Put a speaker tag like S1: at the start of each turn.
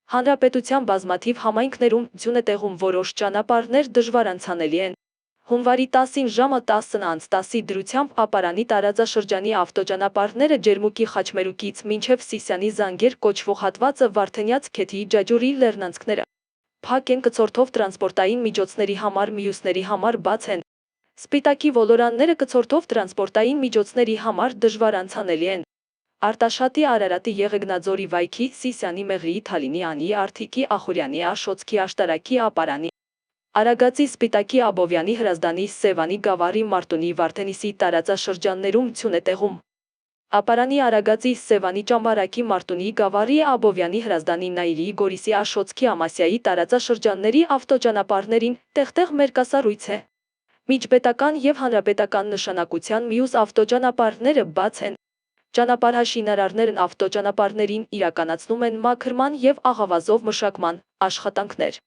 S1: Հանրապետության բազմաթիվ համայնքներում ձյուն է տեղում որոշ ճանապարհներ դժվար անցանելի են։ Հունվարի 10-ին ժամը 10:10 դրությամբ Ապարանի տարածաշրջանի ավտոճանապարհները Ջերմուկի Խաչմերուկից մինչև Սիսիանի Զանգեր կոչվող հատվածը Վարդենյաց քեթի Ջաջուրի լեռնանցքները փակ են կցորդով տրանսպորտային միջոցների համար, մյուսների համար բաց են։ Սպիտակի ոլորանները կցորդով տրանսպորտային միջոցների համար դժվար անցանելի են։ Արտաշատի, Արարատի, Եղեգնաձորի, Վայքի, Սիսիանի, Մեղրիի, Թալինի, Անիի, Արթիկի, Ախուրյանի, Աշոտսկի, Աշտարակի, Ապարանի, Արագածի, Սպիտակի, Աբովյանի, Հրազդանի, Սևանի, Գավառի, Մարտունի, Վարդենիսի տարածաշրջաններում ձյուն է տեղում։ Ապարանի, Արագածի, Սևանի, Ճամբարակի, Մարտունի, Գավառի, Աբովյանի, Հրազդանի, Նայիրի, Գորիսի, Աշոտսկի, Ամասիայի տարածաշրջանների ավտոճանապարհներին տեղ-տեղ մերկասառույց է։ Միջպետական և հանրապետական նշանակության մյուս ավտոճանապարհները բաց են։ Ճանապարհաշինարարներն ավտոճանապարհներին իրականացնում են մաքրման և աղավազով մշակման աշխատանքներ։